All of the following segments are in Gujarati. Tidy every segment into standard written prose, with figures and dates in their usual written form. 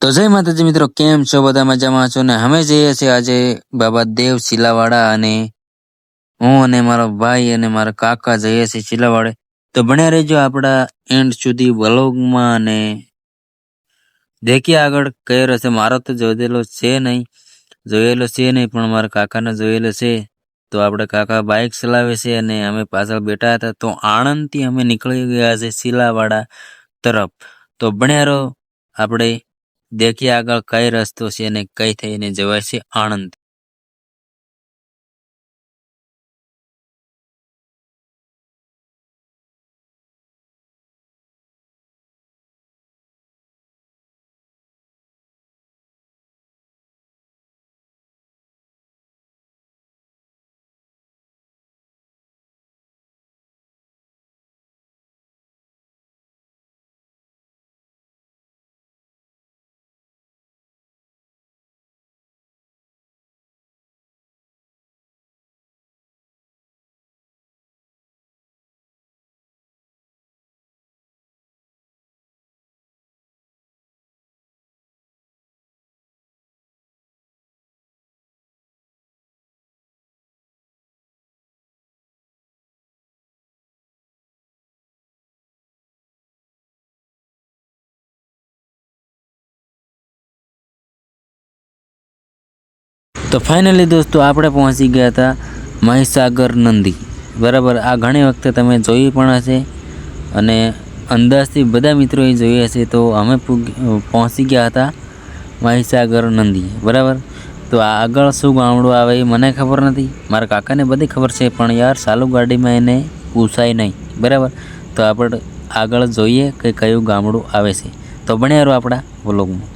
તો જય માતાજી મિત્રો, કેમ છો? બધા મજામાં છો ને? અમે જઈએ છીએ આજે બાબા દેવ શિલાવાડા, અને હું અને મારો ભાઈ અને મારા કાકા જઈએ છીએ શિલાવાડે. તો બન્યા રહેજો આપણા એન્ડ સુધી વ્લોગમાં, અને દેખીએ આગળ કયો રહેશે. મારો તો જોયેલો છે નહીં, પણ મારા કાકાને જોયેલો છે. તો આપણે કાકા બાઇક ચલાવે છે અને અમે પાછળ બેઠા હતા. તો આણંદથી અમે નીકળી ગયા છે શિલાવાડા તરફ. તો બન્યા રહો, આપણે દેખીએ આગળ કઈ રસ્તો છે અને કઈ થઈને જવાય છે આણંદ. તો ફાઇનલી દોસ્તો, આપણે પહોંચી ગયા હતા મહીસાગર નંદી. બરાબર, આ ઘણી વખતે તમે જોઈ પણ હશે અને અંદાજથી બધા મિત્રોએ જોઈ હશે. તો અમે પહોંચી ગયા હતા મહીસાગર નંદી. બરાબર, તો આ આગળ શું ગામડું આવે એ મને ખબર નથી. મારા કાકાને બધી ખબર છે, પણ યાર ચાલુ ગાડીમાં એને પૂછાય નહીં. બરાબર, તો આપણે આગળ જોઈએ કે કયું ગામડું આવે છે. તો બન્યા રહો આપણા વ્લોગમાં.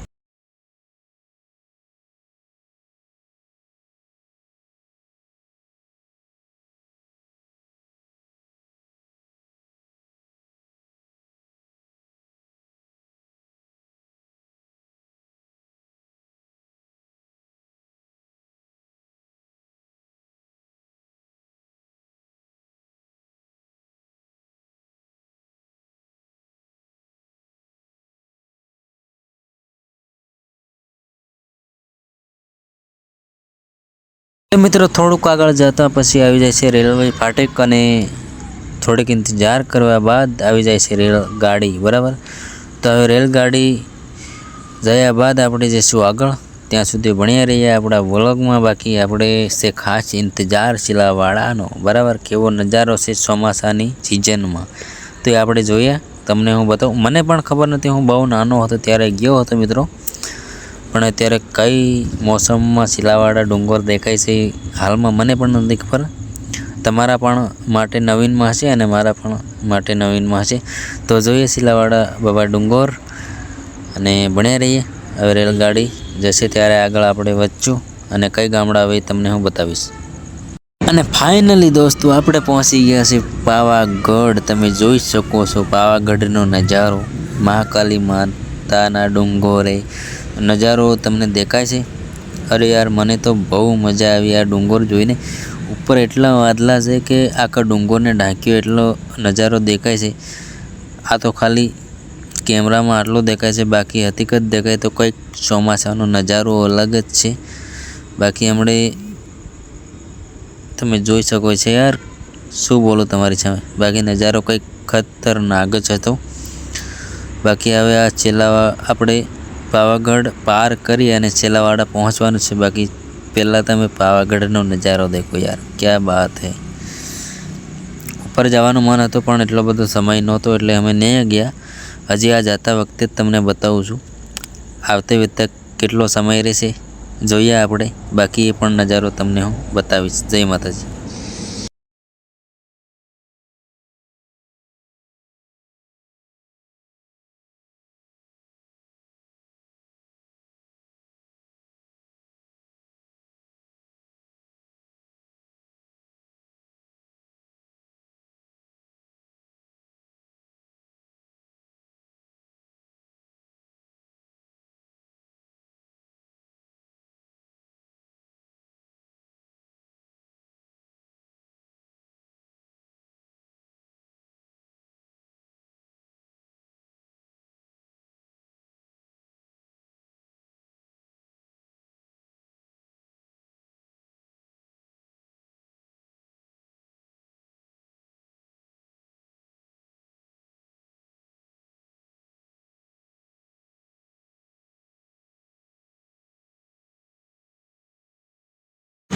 તો મિત્રો, થોડુંક આગળ જતા પછી આવી જાય છે રેલવે ફાટક, અને થોડીક ઇંતજાર કરવા બાદ આવી જાય છે રેલગાડી. બરાબર, તો હવે રેલગાડી જયા બાદ આપણે જઈશું આગળ. ત્યાં સુધી ભણ્યા રહીએ આપણા વ્લોગમાં. બાકી આપણે છે ખાસ ઇંતજાર શિલાવાડાનો. બરાબર, કેવો નજારો છે ચોમાસાની સિઝનમાં, તો એ આપણે જોઈએ. તમને હું બતાવું, મને પણ ખબર નથી. હું બહુ નાનો હતો ત્યારે ગયો હતો મિત્રો, પણ અત્યારે કઈ મોસમમાં શિલાવાડા ડુંગર દેખાય છે હાલમાં મને પણ નથી ખબર. તમારા પણ માટે નવીનમાં હશે અને મારા પણ માટે નવીનમાં હશે. તો જોઈએ શિલાવાડા બાબા ડુંગર, અને ભણ્યા રહીએ. હવે રેલગાડી જશે ત્યારે આગળ આપણે વધશું, અને કઈ ગામડા આવે તમને હું બતાવીશ. અને ફાઇનલી દોસ્તો, આપણે પહોંચી ગયા છે પાવાગઢ. તમે જોઈ શકો છો પાવાગઢનો નજારો. મહાકાલી માતાના ડુંગરે નજારો તમને દેખાય છે. અરે યાર, મને તો બહુ મજા આવી આ ડુંગર જોઈને. ઉપર એટલા વાદળા છે કે આખા ડુંગરને ઢાંક્યો એટલો નજારો દેખાય છે. આ તો ખાલી કેમેરામાં આટલો દેખાય છે, બાકી હકીકત દેખાય તો કંઈક ચોમાસાનો નજારો અલગ જ છે. બાકી હમણે તમે જોઈ શકો છો યાર, શું બોલું તમારી સામે. બાકી નજારો કંઈક ખતરનાક જ હતો. બાકી હવે આ આપણે પાવાગઢ પાર કરી અને છેલ્લાવાડા પહોંચવાનું છે. બાકી પહેલાં તમે પાવાગઢનો નજારો દેખો યાર, ક્યાં બાત હે. ઉપર જવાનું મન હતું, પણ એટલો બધો સમય નહોતો એટલે અમે નહીં ગયા. હજી આ જતા વખતે જ તમને બતાવું છું. આવતી વખતે કેટલો સમય રહેશે જોઈએ આપણે. બાકી એ પણ નજારો તમને હું બતાવીશ. જય માતાજી.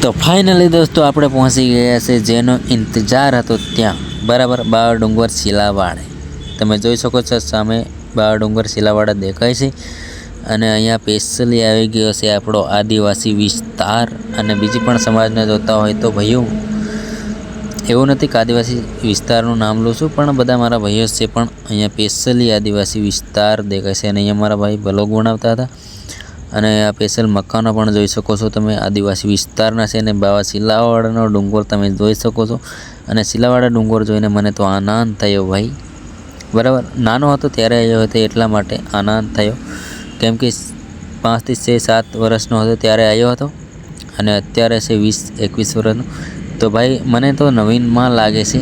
તો ફાઇનલી દોસ્તો આપણે પહોંચી ગયા છે જેનો ઇંતજાર હતો ત્યાં, બરાબર, બાળ ડુંગર શિલાવાડ. તમે જોઈ શકો છો સામે બાળ ડુંગર શિલાવાડ દેખાય છે. અને અહીંયા સ્પેશિયલી આવી ગયો છે આપણો આદિવાસી વિસ્તાર. અને બીજી પણ સમાજને જોતા હોય તો ભાઈઓ, એવું નથી કે આદિવાસી વિસ્તારનું નામ લઉં છું, પણ બધા મારા ભાઈઓ છે. પણ અહીંયા સ્પેશિયલી આદિવાસી વિસ્તાર દેખાય છે. અને અહીંયા મારા ભાઈ બ્લોગ બનાવતા હતા. અને આ સ્પેશિયલ મકાનો પણ જોઈ શકો છો તમે, આદિવાસી વિસ્તારના છે. અને બાવા શિલાવાડાનો ડુંગર તમે જોઈ શકો છો. અને શિલાવાડા ડુંગર જોઈને મને તો આનંદ થયો ભાઈ, બરાબર. નાનો હતો ત્યારે આવ્યો હતો એટલા માટે આનંદ થયો, કેમ કે 5 થી 7 વર્ષનો હતો ત્યારે આવ્યો હતો. અને અત્યારે છે 20-21 વર્ષનો. તો ભાઈ મને તો નવીનમાં લાગે છે.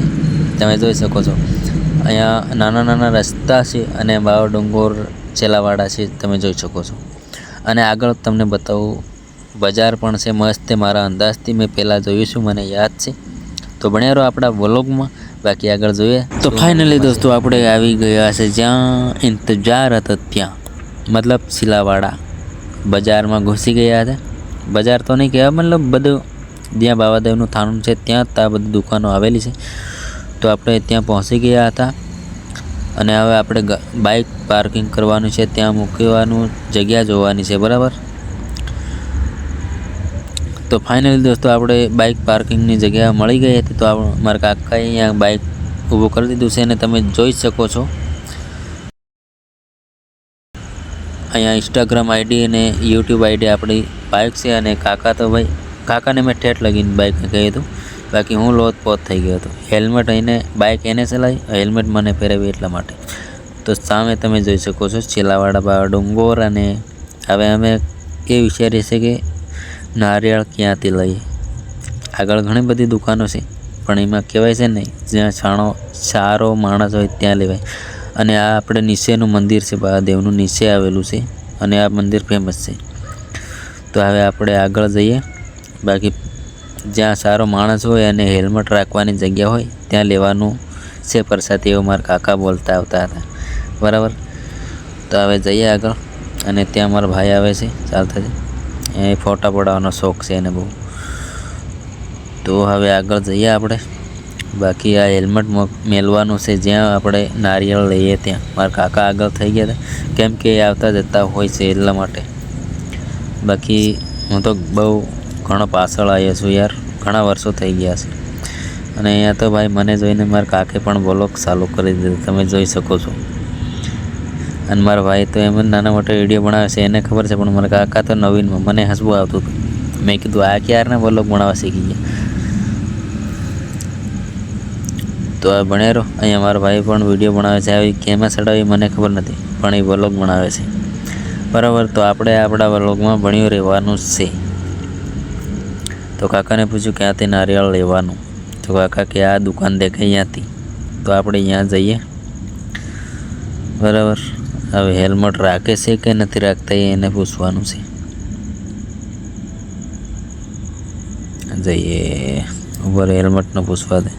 તમે જોઈ શકો છો અહીંયા નાના નાના રસ્તા છે અને બાવા ડુંગર શિલાવાડા છે, તમે જોઈ શકો છો. અને આગળ તમને બતાવું, બજાર પણ છે મસ્ત. મારા અંદાજથી મેં પહેલાં જોયું છું, મને યાદ છે. તો બન્યા રહો આપણા વ્લોગમાં, બાકી આગળ જોઈએ. તો ફાઇનલી દોસ્તો આપણે આવી ગયા છે જ્યાં ઇંતજાર હતો ત્યાં, મતલબ શિલાવાડા બજારમાં ઘૂસી ગયા હતા. બજાર તો નહીં કહેવાય, મતલબ બધું જ્યાં બાવાદેવનું થાણું છે ત્યાં આ બધી દુકાનો આવેલી છે. તો આપણે ત્યાં પહોંચી ગયા હતા. અને હવે આપણે બાઇક પાર્કિંગ કરવાનું છે, ત્યાં મૂકવાનું જગ્યા જોવાની છે, બરાબર. તો ફાઇનલી દોસ્તો આપણે બાઇક પાર્કિંગની જગ્યા મળી ગઈ હતી. તો મારા કાકાએ અહીંયા બાઇક ઊભું કરી દીધું છે. અને તમે જોઈ શકો છો અહીંયા ઇન્સ્ટાગ્રામ આઈડી અને યુટ્યુબ આઈડી આપણી બાઇક છે. અને કાકા તો ભાઈ, કાકાને મેં ઠેઠ લગીને બાઇક કહ્યું હતું, બાકી હું લોતપોત થઈ ગયો હતો. હેલ્મેટ એને બાઇક એને ચલાવી, હેલ્મેટ મને પહેરાવી એટલા માટે. તો સામે તમે જોઈ શકો છો શિલાવાડા બાવા ડુંગર. અને હવે અમે એ વિચારીએ છીએ કે નારિયેળ ક્યાંથી લઈએ. આગળ ઘણી બધી દુકાનો છે, પણ એમાં કહેવાય છે નહીં, જ્યાં સારો માણસ હોય ત્યાં લેવાય. અને આ આપણે નીચેનું મંદિર છે, બાવાદેવનું નીચે આવેલું છે. અને આ મંદિર ફેમસ છે. તો હવે આપણે આગળ જઈએ. બાકી જ્યાં સારો માણસ હોય અને હેલ્મેટ રાખવાની જગ્યા હોય ત્યાં લેવાનું છે પ્રસાદ, એવું મારા કાકા બોલતા આવતા હતા, બરાબર. તો હવે જઈએ આગળ. અને ત્યાં મારા ભાઈ આવે છે ચાલતા છે, એ ફોટા પડાવવાનો શોખ છે એને બહુ. તો હવે આગળ જઈએ આપણે. બાકી આ હેલ્મેટ મેળવાનું છે જ્યાં આપણે નારિયેળ લઈએ ત્યાં. મારા કાકા આગળ થઈ ગયા હતા, કેમ કે એ આવતા જતા હોય છે એટલા માટે. બાકી હું તો બહુ ઘણો પાછળ આવ્યો છું યાર, ઘણા વર્ષો થઈ ગયા છે. અને અહીંયા તો ભાઈ મને જોઈને મારા કાકે પણ બ્લોગ ચાલુ કરી દીધો, તમે જોઈ શકો છો. અને મારા ભાઈ તો એમ જ નાના મોટા વિડીયો બનાવે છે, એને ખબર છે. પણ મારા કાકા તો નવીનમાં મને હસવું આવતું હતું. મેં કીધું આ ક્યારના બ્લોગ બનાવવા શીખી ગયા. તો આ ભણેરો અહીંયા મારા ભાઈ પણ વિડીયો બનાવે છે. આવી કેમાં ચડાવી મને ખબર નથી, પણ એ બ્લોગ બનાવે છે, બરાબર. તો આપણે આપણા બ્લોગમાં ભણ્યું રહેવાનું છે. તો કાકાને પૂછ્યું ક્યાંથી નારિયેળ લેવાનું. તો કાકા કે આ દુકાન દેખાય અહીંયાથી. તો આપણે અહીંયા જઈએ, બરાબર. હવે હેલ્મેટ રાખે છે કે નથી રાખતા એને પૂછવાનું છે. જઈએ ઉપર, હેલ્મેટને પૂછવા દે.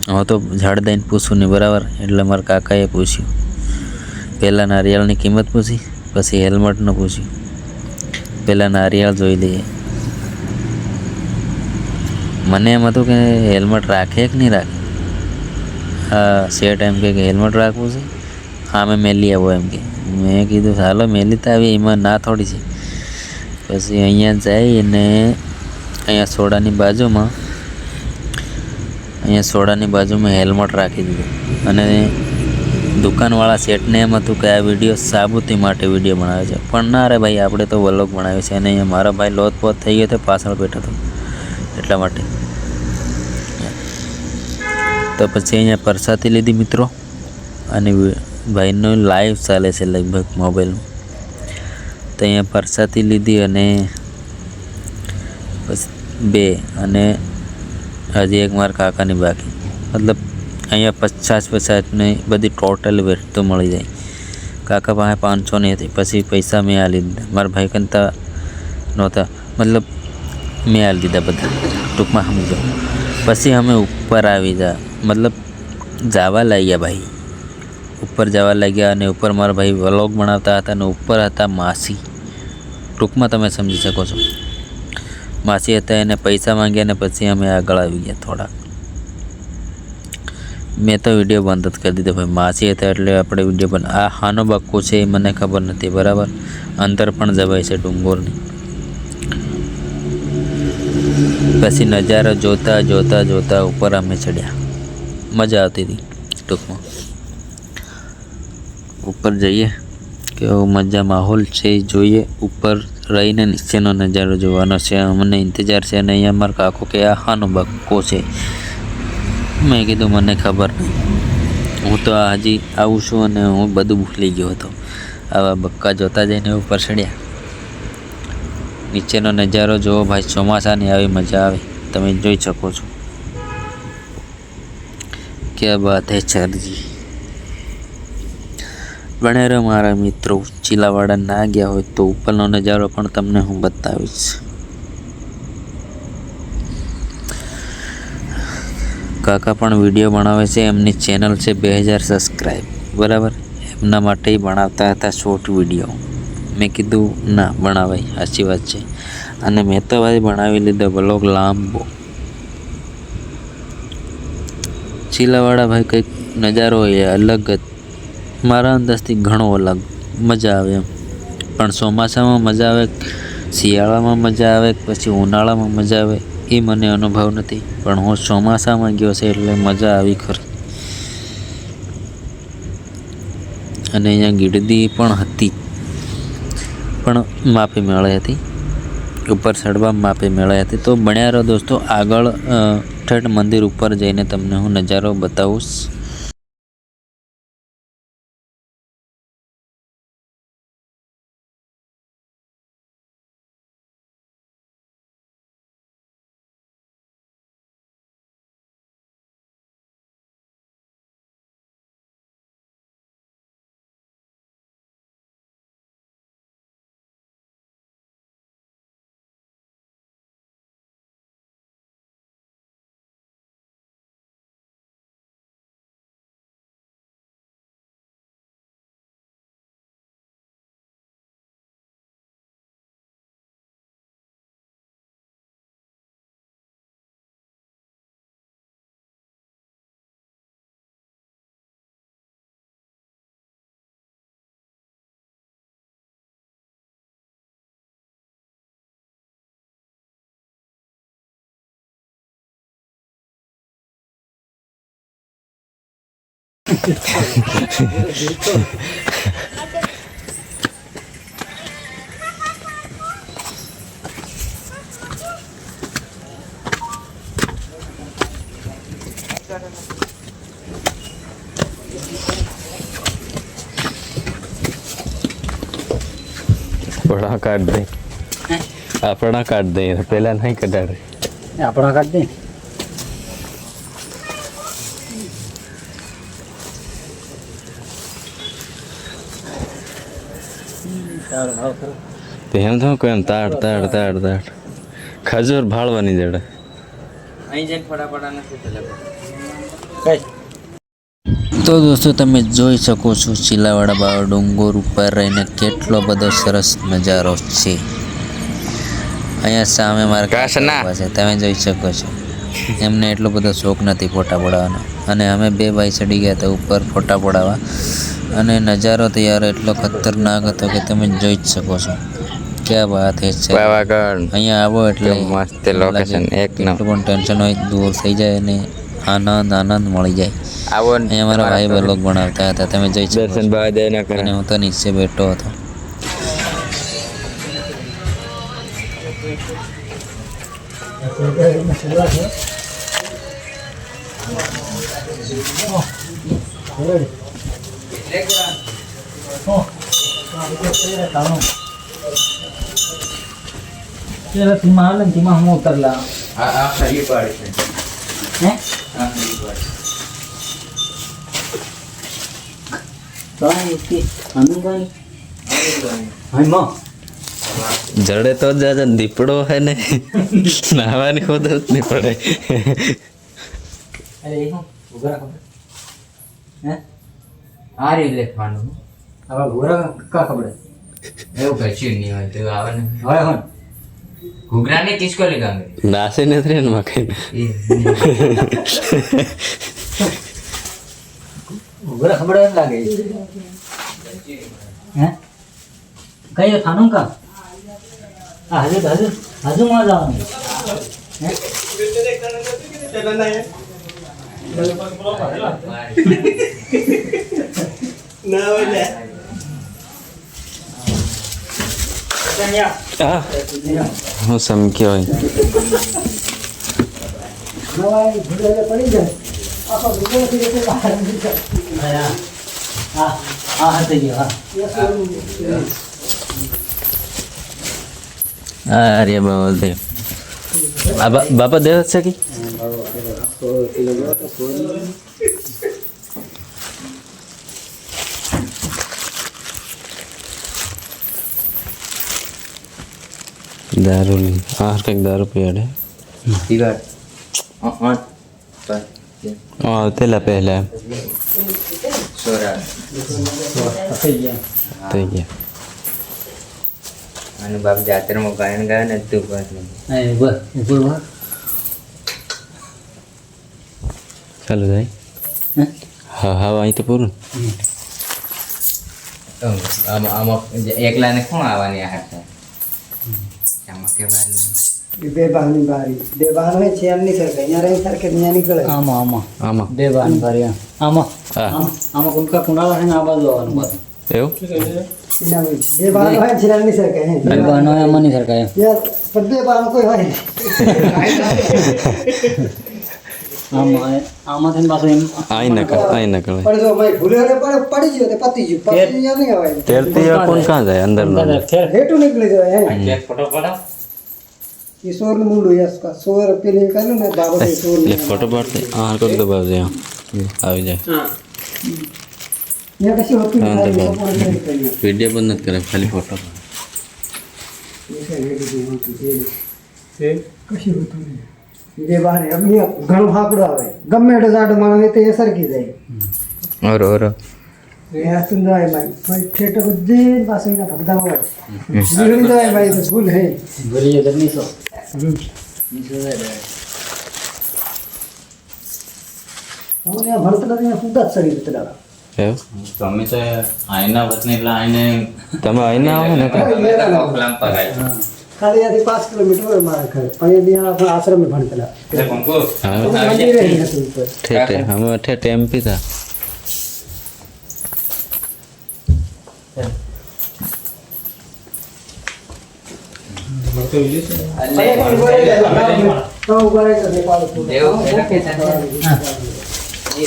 હું તો ઝાડ દઈને પૂછું નહીં, બરાબર. એટલે મારા કાકાએ પૂછ્યું, પહેલાં નારિયેળની કિંમત પૂછી, પછી હેલ્મેટનું પૂછ્યું. પહેલાં નારિયેળ જોઈ લઈએ. મને એમ હતું કે હેલ્મેટ રાખે કે નહીં રાખે. હા, શેઠ એમ કે હેલ્મેટ રાખવું છે, હા મેં મેલી આવો એમ કે. મેં કીધું ચાલો મેલી તો આવી, એમાં ના થોડી છે. પછી અહીંયા જઈને અહીંયા સોડાની બાજુમાં હેલ્મેટ રાખી દીધું. અને દુકાનવાળા શેઠને એમ હતું કે આ વિડીયો સાબુતી માટે વિડીયો બનાવે છે, પણ ના રે ભાઈ, આપણે તો વ્લોગ બનાવે છે. અને અહીંયા મારા ભાઈ લોતપોત થઈ ગયો હતો, પાછળ બેઠો હતો એટલા માટે. તો પછી અહીંયા પરસાતી લીધી મિત્રો. અને ભાઈનું લાઈવ ચાલે છે લગભગ મોબાઈલમાં. તો અહીંયા પરસાતી લીધી અને બસ 2. અને હજી એક મારા કાકાની બાકી. મતલબ અહીંયા 50-50ની બધી ટોટલ વસ્તુ મળી જાય. કાકા પાસે 500ની હતી, પછી પૈસા મેં આલી દીધા. મારા ભાઈ કરતા નહોતા, મતલબ મેં આલી દીધા બધા, ટૂંકમાં સમજો. પછી અમે ઉપર આવી મતલબ જવા લાગ્યા ભાઈ, ઉપર જવા લાગ્યા. અને ઉપર મારા ભાઈ વ્લોગ બનાવતા હતા. અને ઉપર હતા માસી, ટૂંકમાં તમે સમજી શકો છો. માસી હતા એને પૈસા માંગ્યા ને પછી અમે આગળ આવી ગયા થોડા. મેં તો વિડીયો બંધ જ કરી દીધો ભાઈ. માસી હતા એટલે આપણે વિડીયો બંધ. આ હાનો બક્કો છે એ મને ખબર નથી બરાબર. અંદર પણ જવાય છે ડુંગરની. પછી નજારો જોતા જોતા જોતા ઉપર અમે ચડ્યા. મજા આવતી હતી ટૂંકમાં. ઉપર જઈએ કેવો મજા માહોલ છે જોઈએ. ઉપર રહીને નીચેનો નજારો જોવાનો છે. અમને ઇંતજાર છે અને અહીંયા મારા કાકો કે આ હાનો બક્કો છે. મેં કીધું મને ખબર નહીં, હું તો હજી આવું છું અને હું બધું ભૂલી ગયો હતો. આવા બક્કા જોતા જઈને ઉપર ચડ્યા. નીચેનો નજારો જોવો ભાઈ. ચોમાસાની આવી મજા આવે તમે જોઈ શકો છો. ક્યાં બાત હે સરજી. બને રહો મારા મિત્રો. ચીલાવાડા ના ગયા હોય તો ઉપરનો નજારો પણ તમને હું બતાવીશ. કાકા પણ વિડીયો બનાવે છે. એમની ચેનલ છે 2000 સબસ્ક્રાઈબ બરાબર. એમના માટે બનાવતા હતા શોર્ટ વિડીયો. મેં કીધું ના બનાવાય, સાચી વાત છે. અને મેં તો ભાઈ બનાવી લીધો બ્લોગ લાંબો. ચીલાવાડા ભાઈ કંઈક નજારો હોય અલગ જ. મારા અંદાજથી ઘણો અલગ મજા આવે એમ. પણ ચોમાસામાં મજા આવે, શિયાળામાં મજા આવે, પછી ઉનાળામાં મજા આવે એ મને અનુભવ નથી. પણ હું ચોમાસામાં ગયો છે એટલે મજા આવી ખરી. અને અહીંયા ગીડદી પણ હતી, પણ માપે મેળે હતી. ઉપર ચડવા માપે મેળે હતી. તો બન્યા રહો દોસ્તો. આગળ ઠેઠ મંદિર ઉપર જઈને તમને હું નજારો બતાવું. આપણા કાઢ દે, આપણા કાઢ દે, પેલા નહીં કઢાડે. આપણા કાઢ દે. એમ તો કેમ તાડ તાડ તાડ તાડ ખજૂર ભાળવાની જડે. તો દોસ્તો તમે જોઈ શકો છો ચીલાવાડા બાવા ડુંગર ઉપર રહીને કેટલો બધો સરસ નજારો છે. અહીંયા સામે મારા કાકા છે, તમે જોઈ શકો છો. એમને એટલો બધો શોખ નથી ફોટા પડાવવાનો, અને અમે બે ભાઈ ચડી ગયા હતા ઉપર ફોટા પડાવવા. અને નજારો તો યાર એટલો ખતરનાક હતો કે તમે જોઈ જ શકો છો. ક્યાં વાત છે. અહીંયા આવો એટલે મસ્ત લોકેશન, એક નંબર. પણ ટેન્શન હોય દૂર થઈ જાય અને આનંદ મળી જાય. અહીંયા મારા ભાઈ બ્લોગ બનાવતા હતા, તમે જોઈ શકો છો. અને હું તો નીચે બેઠો હતો. તીમાં હાલે ને તીમાં હું ઉતરલા. જડે તો જ દીપડો હે ને નાવાની ખોદ જ નહીં પડે. અરે ઉભા ખબર હે આ રે લેખવાનું હવે ઘોરા કા ખબર એવું કશું નહીં હોય તો આવે ને હવે હન घुघरा नहीं किसको लगाएंगे નાસે નથી રે ને મકાઈ ઉભરા ખબર એમ લાગે હે કઈ ખાનું કા હજુ માં જવાનું હે આ હું સમક્યો હોય નવાઈ ભૂલે પડી જાય આખો દુકાનથી રીતે બહાર નીકળ હા થઈ ગયો અરે બાબા દેવ બાપા દેવ છે કે દારૂ આ કંઈક દારૂ પીવાડે दीवार और હા તેલા પહેલા सोरा થઈ ગયા થઈ ગયા અને બાપ જાત્રામાં ગાયન ગાય ને તું વાત નહીં એ બસ ઉપર બસ ચાલુ જાય હે હા હા અહીં તો પૂરું આમાં એકલાને કોણ આવવાની આ હતા આમાં કે વાર બે બહારની બારી બે બહાર હોય છે એમ નહીં સરકે અહીંયા રહી સરકે અહીંયા નીકળે આમાં આમાં આમાં બે બાન ભર્યા આમાં હા આમાં કુંકા કુંડાળા છે ને આ બાજુ આવવાનું પાછું એવું એના હોય છે. બે બહાર હોય છે એમ નહીં સરકે હે બે બાનો આમાં નહીં સરકાય યાર પણ બે બહાર કોઈ હોય નહીં. આમાંથી પાછું એમ અહીં નકળ પણ જો ભાઈ ભૂલે ને પડી ગયો તે પતી ગયું પછી અહીંયા નહીં આવે તેલથી કોણ કાં જાય અંદર હેઠું નીકળી જાય હે ફોટો પડો ये सोर मुंडू यस का सोर पीले कर लो ना बाबा के सोर એટલે ફોટો પાડते આ કોક દબાવજે આવી જાય ये कैसे होती है हाँ, दबाओ। ये વિડીયો બંધ નથી કરે ખાલી ફોટો कैसे होती है ये बाहर अब ये घणो फाकड़ो आवे गમે એડો જાડો માણસ હોય તો એ સરકી જાય ઓર એ સુંદરાય ભાઈ ભાઈ ઠેઠ બુદ્ધિ પાસે એના ભગદા હોય નીકળી જાય ભાઈ તો ભૂલ હે ભરીએ ગરમી સો हमने यहाँ भरत नदी में पूरा सड़ी बितरा એવું તમે તો આઈના વતની એટલે આઈને તમે અહીં આવો ને ઓખલામ પગાય खाली यहाँ 5 किलोमीटर है हमारा घर और ये यहाँ अपना आश्रम में भरतला એટલે કંકુ तो मंदिर है यहाँ ऊपर ઠેઠે અમે ઠેઠે એમપી था तो ऊपर है नेपाल को દેવ રાખે છે એ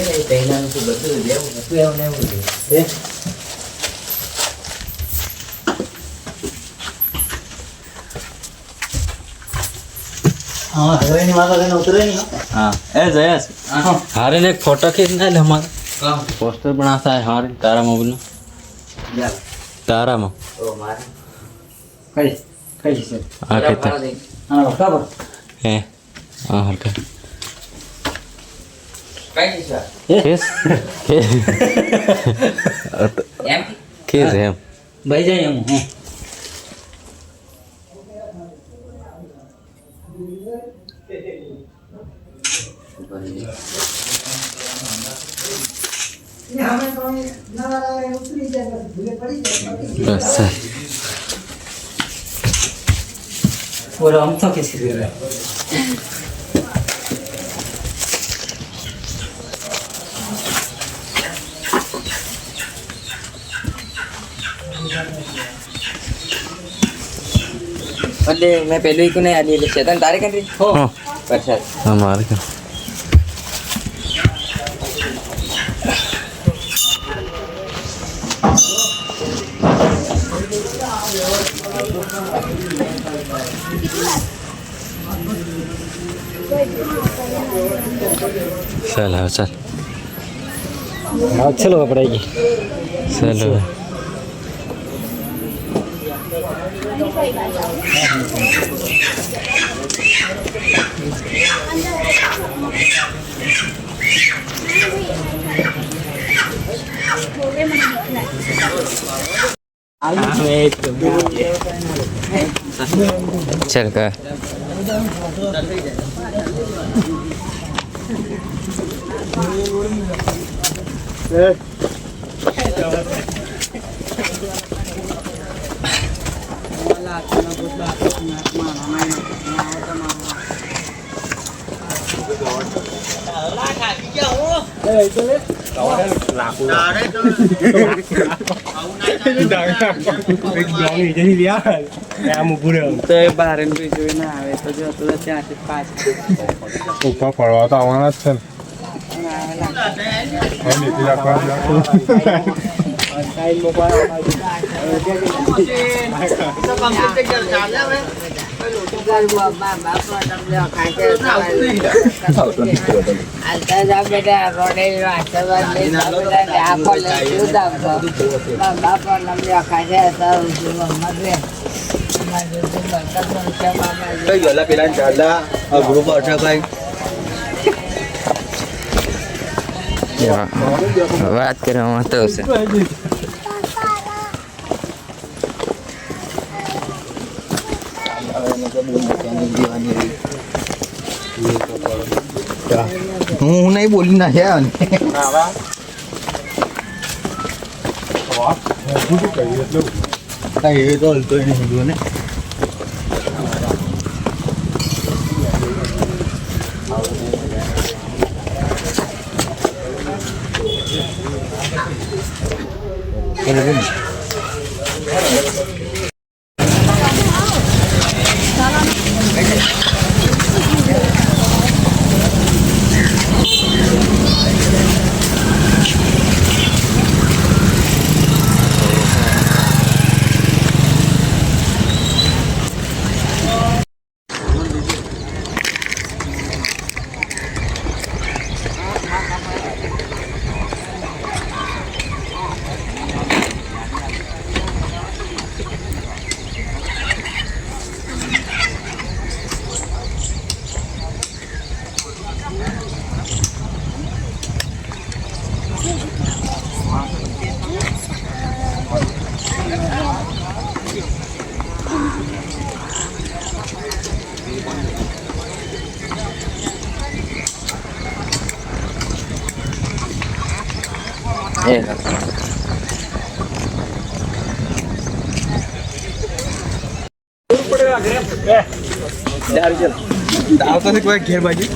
રે તૈનાનું તો બધું દેવું હતું એવું ને એવું हाँ हरवाई नहीं माता ने उतरे नहीं हाँ ए जयस हारे ने एक फोटो खींचना है हमारा કામ पोस्टर बनाता है हारे तारा मोबाइल में જા तारा में ઓ માર कई कई से हाँ कहते हाँ बराबर हैं हाँ हर का કઈ છે किस એમ किस है भाई जाइए हम हाँ ये हमें तो ना उतरी जाए बस भूले पड़ी जाए बस सर और हम तो किसी भी रहे એટલે મેં પેલું ઈકુ નહીં આલી એટલે શેતાન તારે કરી हाँ પરસાદ हमारे का चल हाँ चल अच्छे लोग पड़ेगी चलो हाँ ચાલ કા ઉપર ફરવા તો આવવાના જ છે ને હવે નીતિ રાખવા પેલા ચાલા ગ્રુપ ભાઈ વાત કરવામાં તો છે હું નહીં બોલી ના છે એ તો હલતો નહીં ને ઘેર બાજુ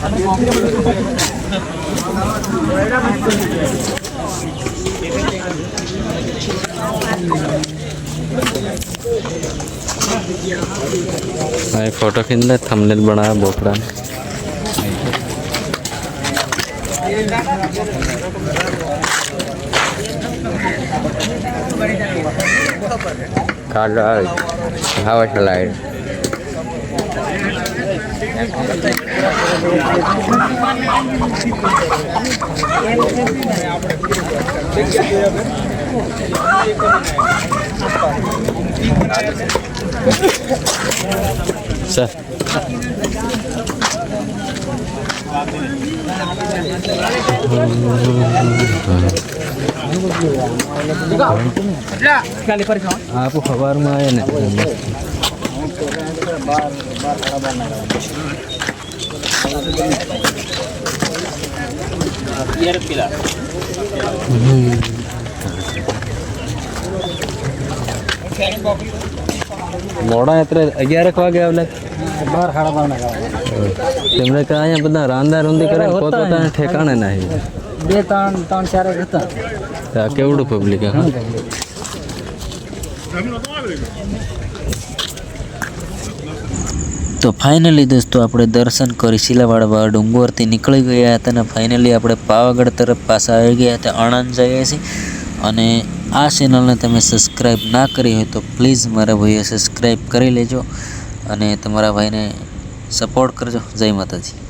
फोटो खींच ले थंबनेल बनाया बोकरा हवा स्लाइड सर आप खबर में आए ना મોડા એટલે 11 વાગે આવલે 12 તેમને કે અહીંયા બધા રાંદા રૂંદી કરે પોતાના ઠેકાણે નહીં 2 3 4 હતા આ કેવડું પબ્લિક હે તો ફાઇનલી દોસ્તો આપણે દર્શન કરી શિલાવાડા ડુંગરથી નીકળી ગયા હતા અને ફાઇનલી આપણે પાવાગઢ તરફ પાછા આવી ગયા હતા આણંદ જઈએ છીએ અને આ ચેનલને તમે સબસ્ક્રાઈબ ના કરી હોય તો પ્લીઝ મારા ભાઈએ સબસ્ક્રાઈબ કરી લેજો અને તમારા ભાઈને સપોર્ટ કરજો. જય માતાજી.